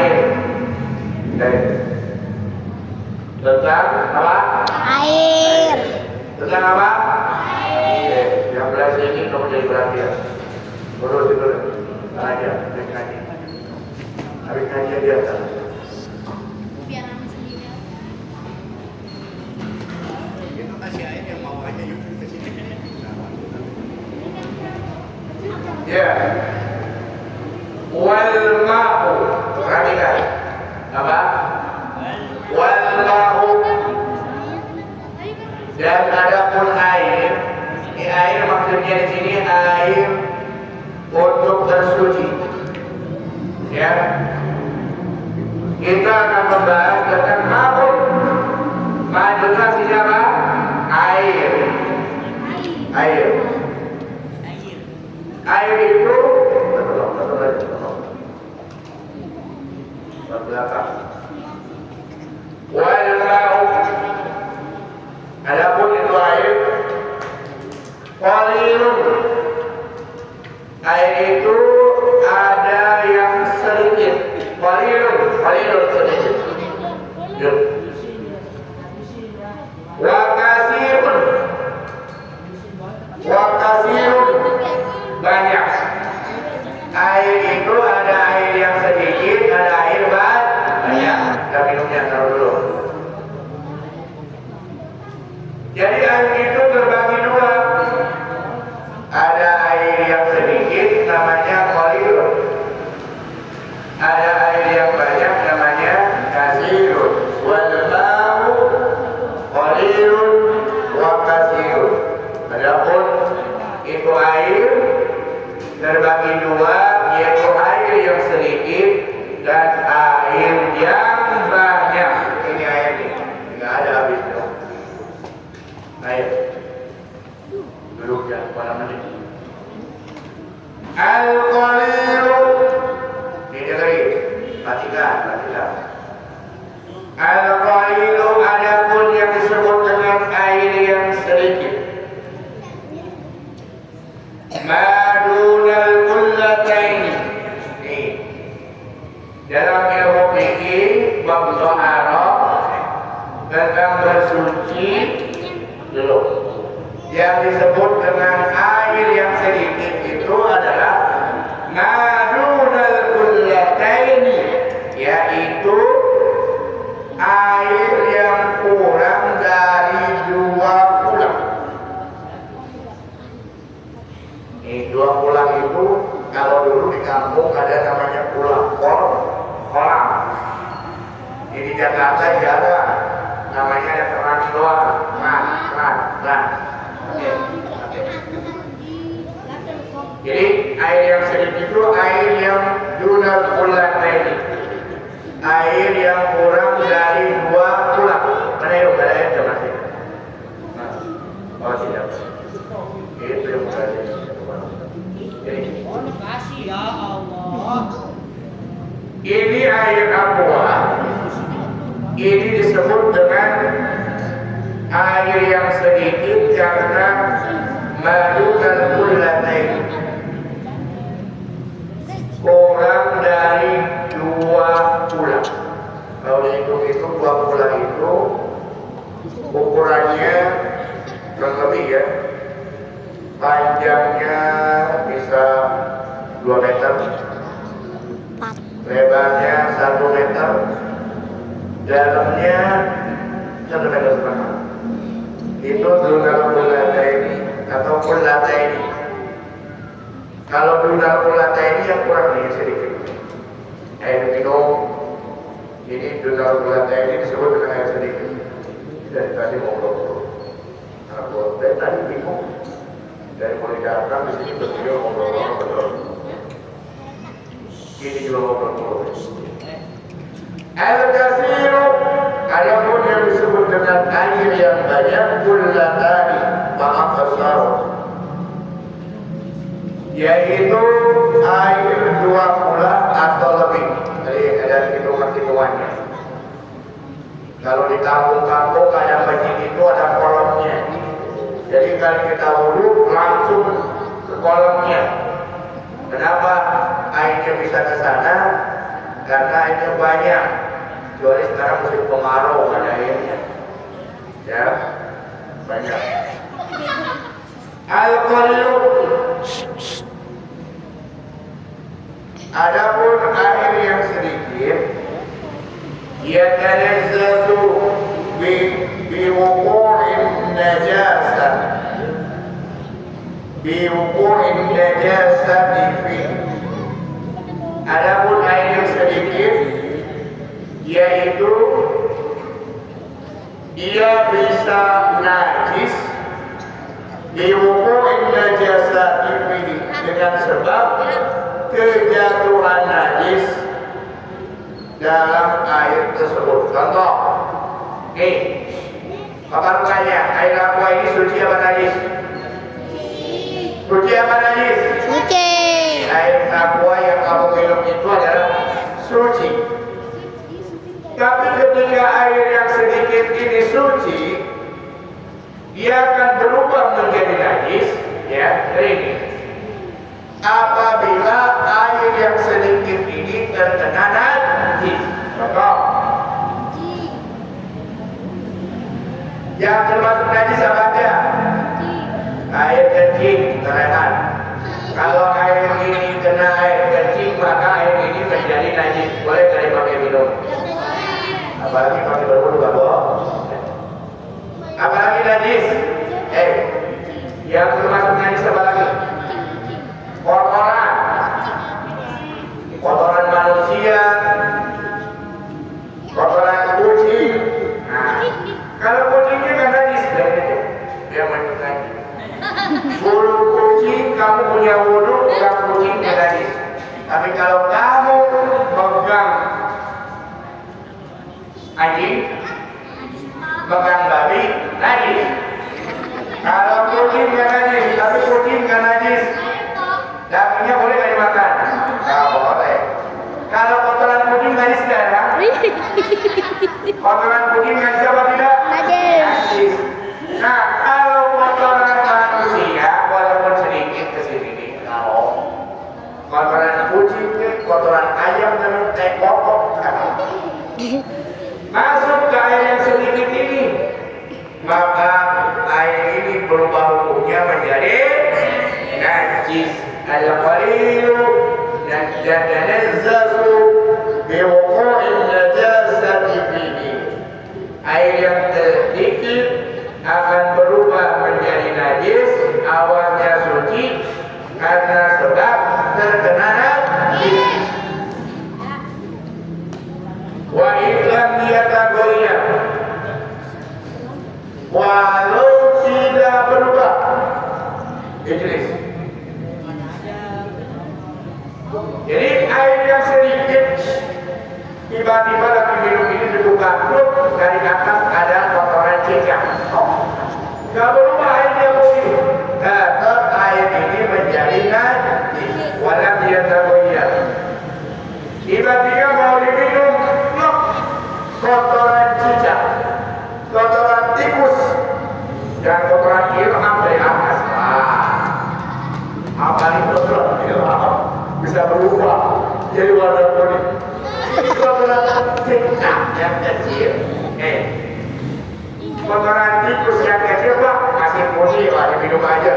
air. Tentang apa? Air. Tentang apa? Air. Yang belajar ini kamu jadi perhatian. Urus itu aja, ngaji. Habis ngaji dia atas. Biar nama sendiri. Itu kasih air yang mau aja yuk ke sini. Ya. Wal ma'u. Perhatikan. Apa? Wal ma'u. Dan adapun air. Ini air maksudnya di sini air untuk bersuci. Ya. Kita akan membahas tentang ma'u. Ma'u itu apa? Air. Air. Air itu belakang. Wal ma'u. Adapun itu air qalilun. Air itu ada yang sedikit. Qalilun sedikit. Ya. Wa kasirun. Banyak. Air itu ada air yang sedikit, ada air banyak. Kita minumnya taruh dulu. Jadi air itu terbagi dua. Ada air yang sedikit, namanya qalilun. Ada air yang banyak, namanya kasirun. Wal ma'u qalilun wa kasirun. Adapun itu air terbagi dua, yaitu air yang sedikit dan air yang banyak. Ini air ini, nggak ada habisnya. Air. Duduk ya, pada menit. Al-qalilu. Didengari, perhatikan. Al-qalilu adapun yang disebut dengan air yang sedikit. Madunal kullataini. Nih. Dalam ilmu fikih bab taharah tentang bersuci dulu. Yang disebut dengan air yang sedikit itu adalah madunal kullataini, yaitu air yang kurang dari 2 pulang. Ini 2 pulang itu kalau dulu di kampung ada namanya pulang kolam. Di Jakarta tidak ada, namanya ada keran doang. Nah. Jadi air yang sedikit itu air yang dunal kullataini, air yang kurang dari 2 pulang. Mana yang ada air coba sih? Oh tidak. Itu yang berarti. Makasih ya Allah. Ini air aqua. Ini disebut dengan air yang sedikit karena madunal kullataini, kurang dari 2 pulang. Kalau dihitung 2 pulang itu ukurannya kurang lebih ya, panjangnya bisa 2 meter, lebarnya 1 meter, dalamnya 1 meter setengah. Itu dunal kullataini atau kullataini. Kalau dunal kullataini yang kurang nih sedikit. Air minum ini dunal kullataini disebut dengan air sedikit. Dari tadi ngobrol. Aku dari tadi bingung. Dari mulai datang di sini berdua ngobrol betul. Ini juga ngobrol. Al-kasiru, adapun yang disebut dengan air yang banyak, kullatani ma'akasar, yaitu air 2 pulang atau lebih. Jadi ada hitungan-hitungannya. Kalau di kampung-kampung ada masjid itu ada kolamnya. Jadi kalau kita wudhu langsung ke kolamnya. Kenapa airnya bisa ke sana? karena airnya banyak. Kecuali sekarang musim kemarau ada airnya. Ya, banyak. Al-Qallu. Adapun air yang sedikit, yatanazzazu biwuqu'in najasah. Biwuqu'in najasah fi. Adapun air yang sedikit, yaitu ia bisa najis biwuqu'in najasah fi, dengan sebab kejatuhan najis dalam air tersebut. Contoh, Bapak bertanya, air aqua ini suci apa najis? Suci apa najis? Suci. Air aqua yang kamu minum itu adalah suci. Tapi ketika air yang sedikit ini suci, dia akan berubah menjadi najis, ya, ini. Apabila air yang sedikit ini terkena najis. Contoh, yang termasuk najis apa aja? Air kencing, terengan. Kalau air ini kena air kencing, maka air ini menjadi najis. Boleh nggak dipakai minum? Apalagi pakai berwudu, nggak bohong. Apalagi najis? Yang termasuk najis apa lagi? Kotoran, kotoran manusia, kotoran kucing. Nah, kalau kucingnya kan najis, dari itu dia masuk najis. Bulu kucing kamu punya wudu, bukan kucing dia najis. Tapi kalau kamu megang anjing, megang babi, najis. Kalau kucing kan najis, tapi kucing kan najis. Dagingnya boleh nggak dimakan? Nggak boleh. Kalau kotoran kucing najis tidak? Kotoran kucing najis apa tidak? Najis. Nah, kalau kotoran manusia, walaupun sedikit kesini nih, kalau kotoran kucing, kotoran ayam dan kotor, masuk ke air yang sedikit ini, maka air ini berubah hukumnya menjadi najis. Al-Qalilu yatanazzazu biwuqu'in najasati fihi. Air yang sedikit akan berubah menjadi najis, awalnya suci karena sebab terkena najis. Wa illam yataghayyar, walau tidak berubah. Idris. Jadi air yang sedikit tiba-tiba lagi minum ini dibuka klub, dari atas ada kotoran cicak. Gak berubah airnya putih. Tetap air ini menjadi najis. Walau dia tergoyah. Tiba-tiba mau diminum klub, kotoran cicak, kotoran tikus, dan kotoran ilham dari atas. Apa itu kotoran ilham? Bisa berubah jadi warna kuning. Kotoran cicak yang kecil, kotoran tikus yang kecil pak masih putih, lah diminum aja.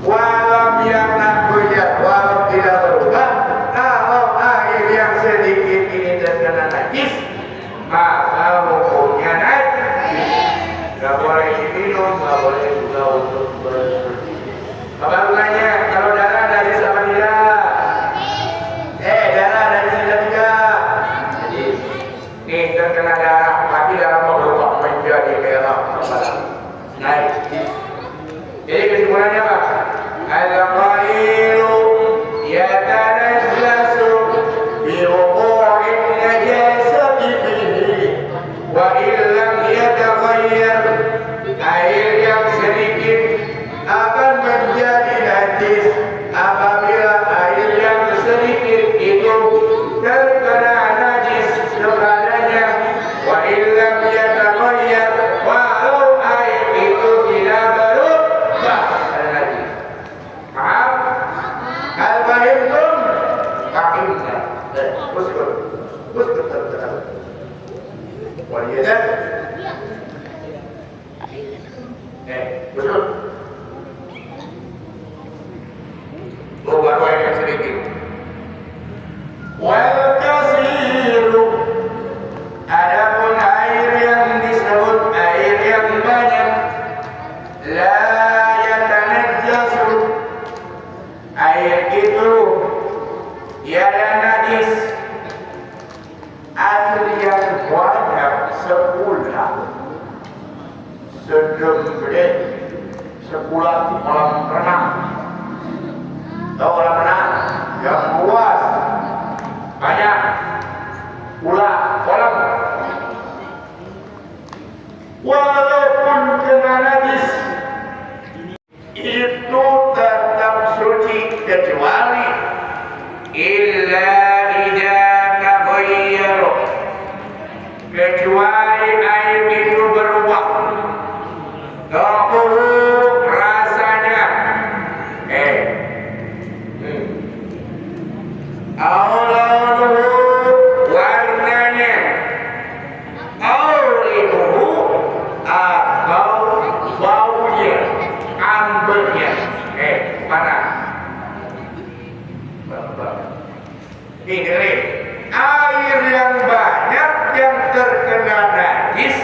Walau yang nakuyat, walau tidak berubah, kalau air yang sedikit ini terkena najis, maka hukumnya najis. Gak boleh diminum, gak boleh juga untuk bersuci. Bapak tanya, kalau darah najis apa tidak? Darah najis apa tidak? Jadi, nih terkena darah, tapi darah mau berubah menjadi merah. Najis. Jadi kesimpulannya apa? Al-Qalilu yatanazzazu biwuqu'in najasati fihi, wa illam yataghayyar. Air yang sedikit akan menjadi najis apabila air yang sedikit itu terkena najis kepadanya. Wa illam yataghayyar, walau air itu tidak berubah najis. Paham? Al-fahimtum? Fahimna. Uskut. Uskut terkenal. Walidah. Uskut. Baru yang sedikit. Wal kasiru. Adapun air yang disebut air yang banyak. La yatanajjasu. Air itu tiada najis. Air yang banyak sepulang segede sepulang kolam renang. Tahu kolam renang yang luas banyak pula kolam. Walaupun kena najis itu tetap suci kecuali illa idza taghayyaru, kecuali air itu berubah rasanya warnanya atau baunya ambernya mana ini air yang banyak yang terkena najis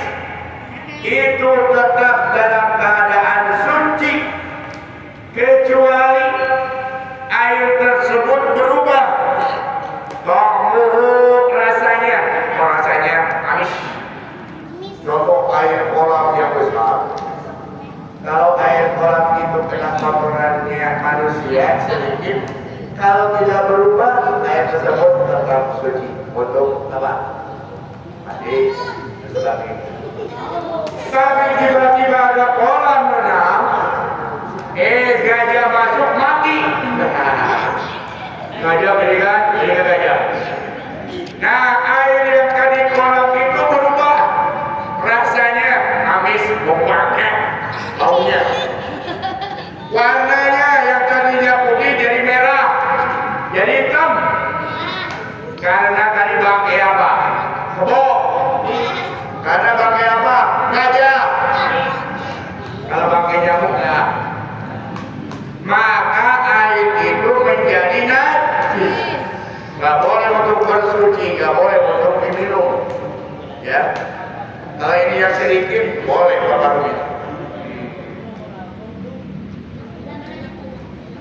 itu tetap dalam keadaan suci kecuali air tersebut berubah rasanya amis. Contoh air kolam yang besar, kalau air kolam itu kena kotorannya manusia sedikit, kalau tidak berubah air tersebut tetap suci untuk apa? Mandi sebagainya. Tapi tiba-tiba ada kolam renang, gajah masuk mati. Gajah berikan, gajah. Nah, air yang tadi kolam itu berubah rasanya amis, baunya, baunya. Warnanya yang tadinya putih jadi merah, jadi hitam. Karena tadi bangkai apa? Kebo. Karena bangkai apa? Gajah. Kalau bangkai nyamuk ya. Maka air itu menjadi najis. Gak boleh untuk bersuci, gak boleh untuk diminum. Ya. Kalau ini yang sedikit boleh Bapak Rumi.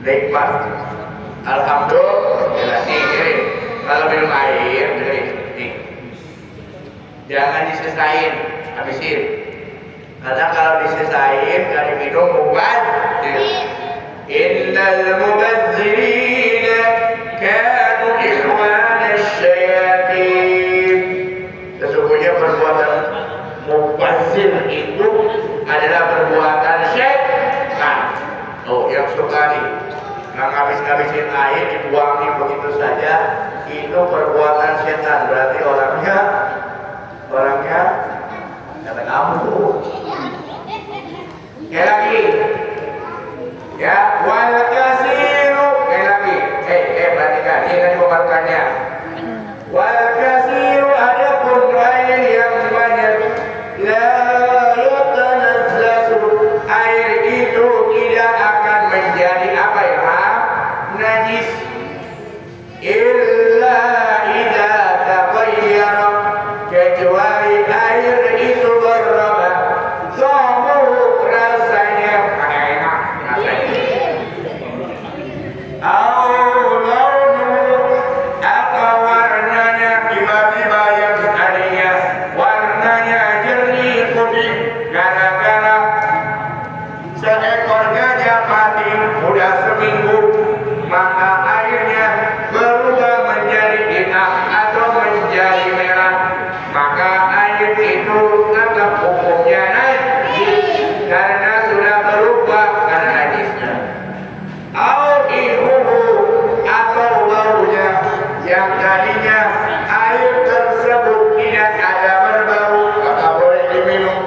Nikmat. Alhamdulillah. Nih. Kalau minum air, nih. Jangan disesain, habisin. Karena kalau disesain, kalau minum mubazir. Innal mubazzirina kanu ikhwana syayatin. Sesungguhnya perbuatan mubazzir itu adalah perbuatan syaitan. Oh, yang suka nih ngabis-ngabisin air dibuangin begitu saja, itu perbuatan setan. Berarti orangnya kata kamu. Kayak lagi, ya wal kasiru. Kayak lagi, perhatikan ini kan pembarukannya. Wal kasiru adapun air yang banyak, la yatanazzasu, air itu tidak akan menjadi apa ya? Najis. Illa idza taghayyara, kecuali air itu berubah rasanya enak atau warnanya tiba-tiba yang tadinya warnanya jernih putih gara-gara seekor gajah mati udah seminggu, maka airnya berubah menjadi hitam atau menjadi merah, maka air itu tetap hukumnya najis karena sudah berubah karena najisnya. Atau baunya yang tadinya air tersebut tidak ada berbau, maka boleh diminum.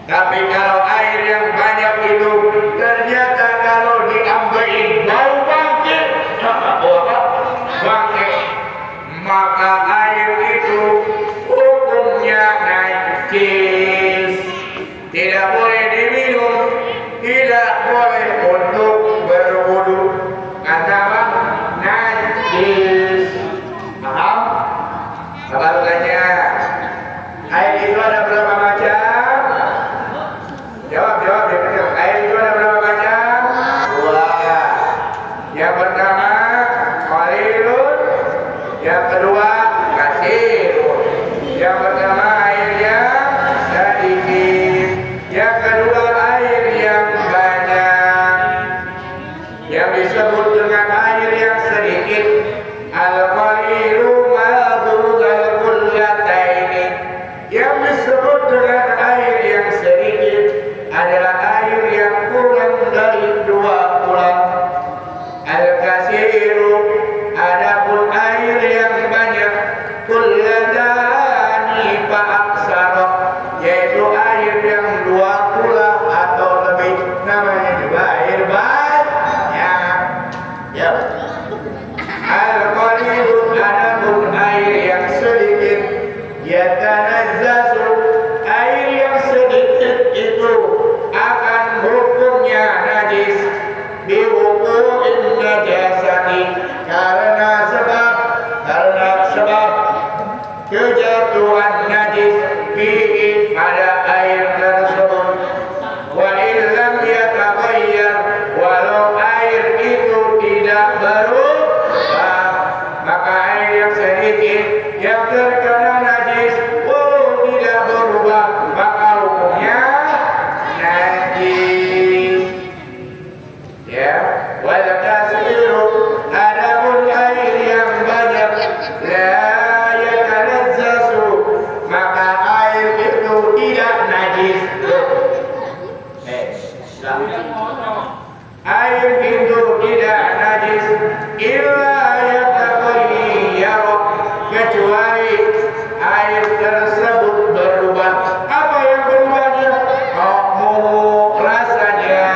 Tapi kalau air yang banyak itu ternyata kalau diambilin bau bangkit, Yang kedua, kasirun. Yang pertama air yang sedikit. Yang kedua air yang banyak. Yang disebut dengan air yang sedikit, al-qalilu madudal kullataini. Yang disebut dengan air yang sedikit adalah air yang kurang dari 2 pulang. Al-kasiru adapun air yang banyak, kullatani fa aksara, yaitu air yang 2 pula atau lebih, namanya juga air banyak. Ya. Al-qalilu adapun air yang sedikit, yatanazzasu, air yang sedikit itu akan hukumnya najis, biwuqu'in najasati, karena sebab kejatuhan najis fihi pada air tersebut. Wa illam yataghayyar, walau air itu tidak berubah, maka air yang sedikit yang terkena najis walau tidak berubah, maka hukumnya najis. Ya, wal kasiru adapun air yang banyak, la yatanazzasu, maka air itu tidak najis. Air itu tidak najis illa yataghayyar, kecuali air tersebut berubah. Apa yang berubahnya? Hukmu, rasanya,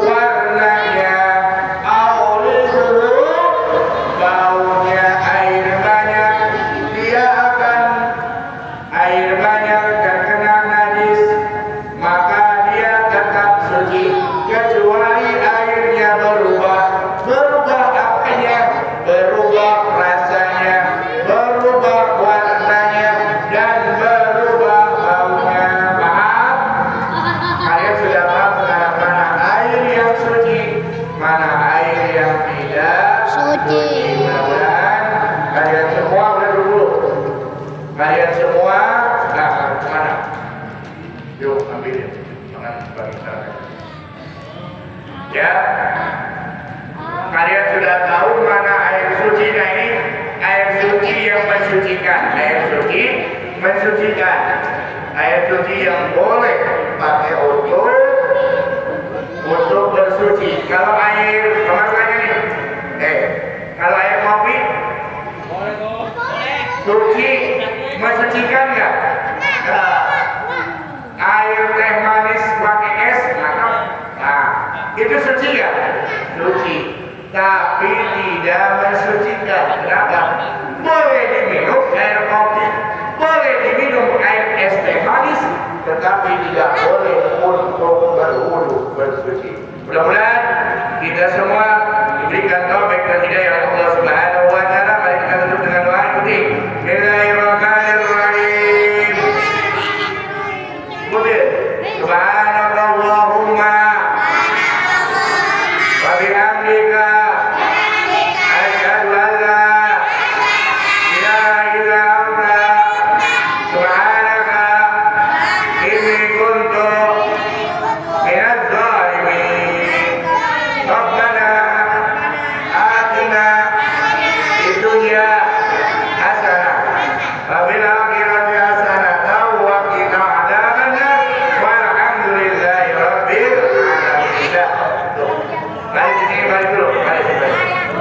warnanya, baunya. Air banyak terkena najis, maka dia tetap suci, kecuali airnya berubah. Berubah apanya? Berubah rasanya, berubah warnanya, dan berubah baunya. Maaf, kalian sudah paham sekarang mana air yang suci, mana air yang tidak Suci. Mudah-mudahan kalian semua udah dulu. Kalian semua mana? Yuk ambilin, jangan bagi saya. Ya, kalian sudah tahu mana air suci. Nah ini air suci yang mensucikan. Air suci mensucikan. Air suci yang boleh pakai untuk bersuci. Kalau air, kemana nih? Kalau air kopi Boleh kok. Boleh. suci, mensucikan nggak? Air teh manis pakai es, nah itu suci nggak? Suci, tapi tidak mensucikan. Kenapa? Boleh diminum air kopi, boleh diminum air es teh manis, tetapi tidak boleh untuk berwudu, bersuci. Mudah-mudahan kita semua